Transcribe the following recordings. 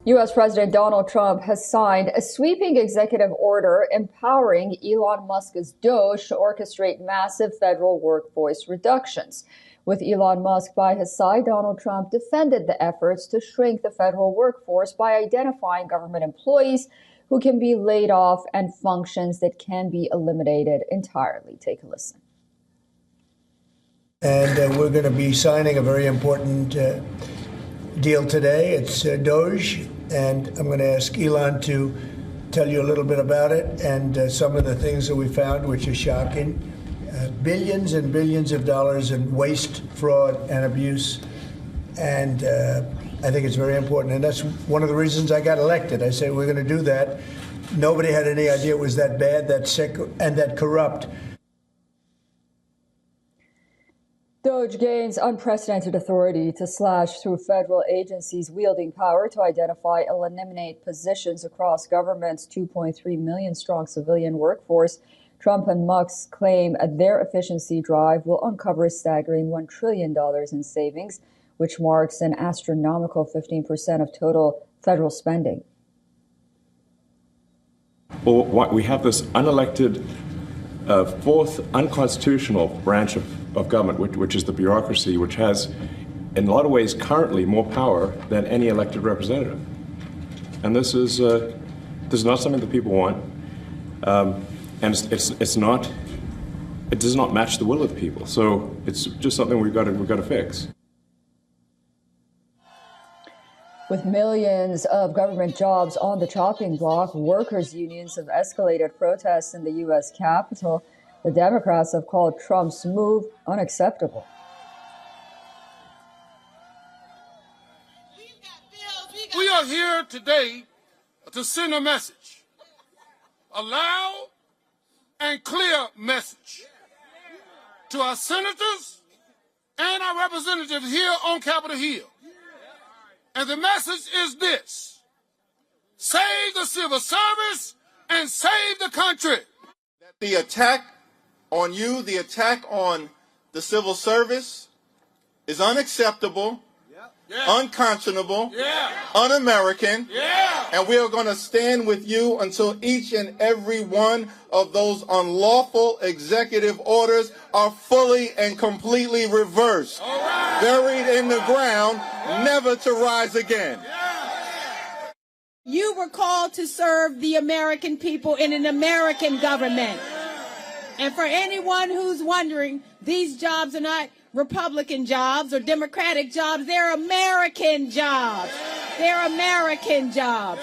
U.S. President Donald Trump has signed a sweeping executive order empowering Elon Musk's DOGE to orchestrate massive federal workforce reductions. With Elon Musk by his side, Donald Trump defended the efforts to shrink the federal workforce by identifying government employees who can be laid off and functions that can be eliminated entirely. Take a listen. And we're going to be signing a very important deal today. It's DOGE, and I'm going to ask Elon to tell you a little bit about it and some of the things that we found, which are shocking. Billions and billions of dollars in waste, fraud, and abuse. And I think it's very important. And that's one of the reasons I got elected. I said, we're going to do that. Nobody had any idea it was that bad, that sick, and that corrupt. DOGE gains unprecedented authority to slash through federal agencies wielding power to identify and eliminate positions across government's 2.3 million strong civilian workforce. Trump and Musk claim their efficiency drive will uncover a staggering $1 trillion in savings, which marks an astronomical 15% of total federal spending. Well, we have this unelected, fourth unconstitutional branch of government, which is the bureaucracy, which has, in a lot of ways, currently more power than any elected representative. And this is not something that people want. And it's not. It does not match the will of the people. So it's just something we've got to fix. With millions of government jobs on the chopping block, workers' unions have escalated protests in the U.S. Capitol. The Democrats have called Trump's move unacceptable. We are here today to send a message, a loud and clear message to our senators and our representatives here on Capitol Hill. And the message is this: save the civil service and save the country. The attack on you, the attack on the civil service is unacceptable, unconscionable, un-American, and we are going to stand with you until each and every one of those unlawful executive orders are fully and completely reversed, buried in the ground, never to rise again. You were called to serve the American people in an American government. And for anyone who's wondering, these jobs are not Republican jobs or Democratic jobs. They're American jobs. They're American jobs.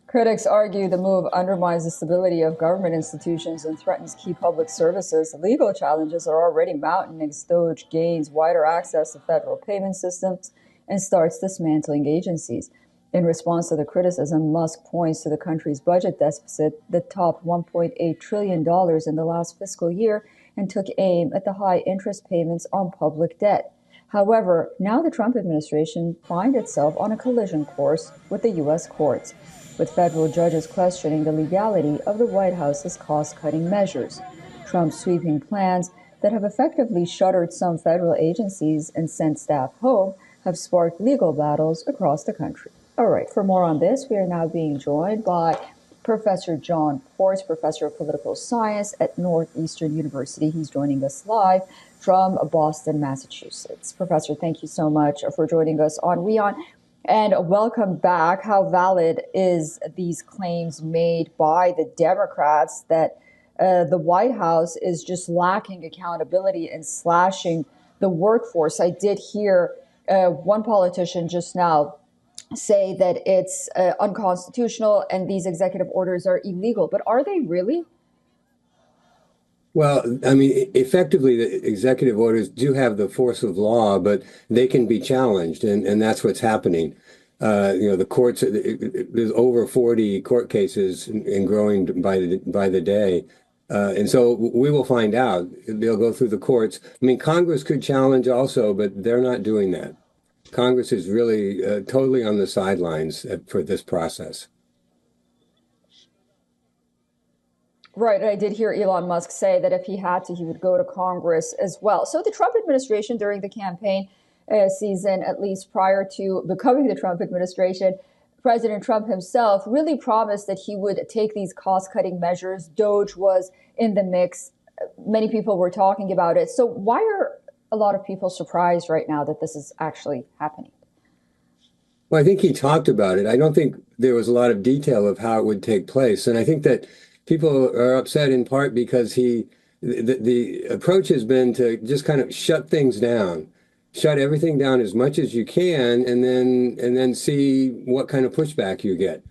Critics argue the move undermines the stability of government institutions and threatens key public services. Legal challenges are already mounting as DOGE gains wider access to federal payment systems and starts dismantling agencies. In response to the criticism, Musk points to the country's budget deficit that topped $1.8 trillion in the last fiscal year and took aim at the high interest payments on public debt. However, now the Trump administration finds itself on a collision course with the U.S. courts, with federal judges questioning the legality of the White House's cost-cutting measures. Trump's sweeping plans that have effectively shuttered some federal agencies and sent staff home have sparked legal battles across the country. All right, for more on this, we are now being joined by Professor John Ports, Professor of Political Science at Northeastern University. He's joining us live from Boston, Massachusetts. Professor, thank you so much for joining us on WION, and welcome back. How valid is these claims made by the Democrats that the White House is just lacking accountability and slashing the workforce? I did hear one politician just now say that it's unconstitutional and these executive orders are illegal. But are they really? Well, I mean, effectively, the executive orders do have the force of law, but they can be challenged, and that's what's happening. The courts, there's over 40 court cases and growing by the day. And so we will find out. They'll go through the courts. I mean, Congress could challenge also, but they're not doing that. Congress is really totally on the sidelines for this process. Right. And I did hear Elon Musk say that if he had to, he would go to Congress as well. So the Trump administration during the campaign season, at least prior to becoming the Trump administration, President Trump himself really promised that he would take these cost-cutting measures. DOGE was in the mix. Many people were talking about it. So why are a lot of people surprised right now that this is actually happening? Well, I think he talked about it. I don't think there was a lot of detail of how it would take place. And I think that people are upset in part because the approach has been to just kind of shut things down, shut everything down as much as you can, and then see what kind of pushback you get.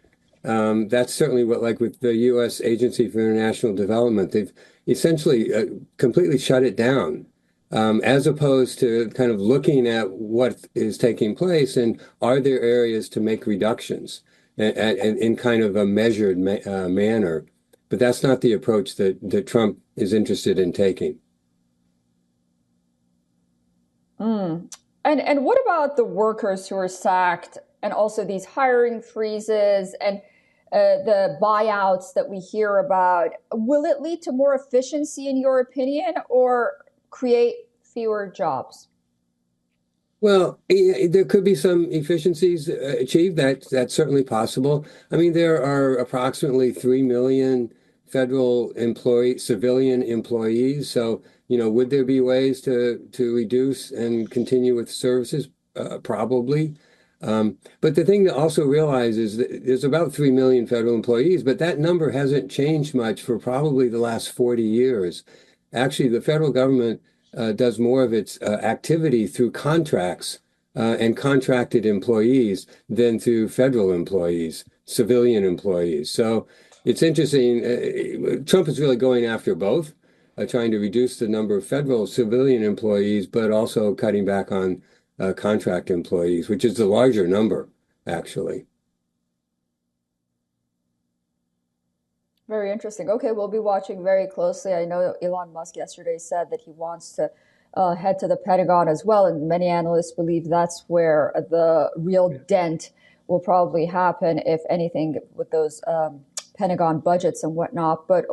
That's certainly what, like with the U.S. Agency for International Development, they've essentially completely shut it down. As opposed to kind of looking at what is taking place and are there areas to make reductions in kind of a measured manner. But that's not the approach that Trump is interested in taking. And what about the workers who are sacked and also these hiring freezes and the buyouts that we hear about? Will it lead to more efficiency, in your opinion, or create fewer jobs? Well, there could be some efficiencies achieved. That's certainly possible. I mean, there are approximately 3 million federal civilian employees. So, would there be ways to reduce and continue with services? Probably. But the thing to also realize is that there's about 3 million federal employees, but that number hasn't changed much for probably the last 40 years. Actually, the federal government does more of its activity through contracts and contracted employees than through federal employees, civilian employees. So it's interesting. Trump is really going after both, trying to reduce the number of federal civilian employees, but also cutting back on contract employees, which is the larger number, actually. Very interesting. Okay, we'll be watching very closely. I know Elon Musk yesterday said that he wants to head to the Pentagon as well, and many analysts believe that's where the real dent will probably happen, if anything, with those Pentagon budgets and whatnot. But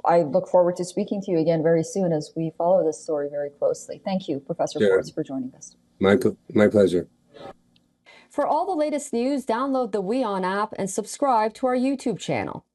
I look forward to speaking to you again very soon as we follow this story very closely. Thank you, Professor Forts, for joining us. My pleasure. For all the latest news, download the WION app and subscribe to our YouTube channel.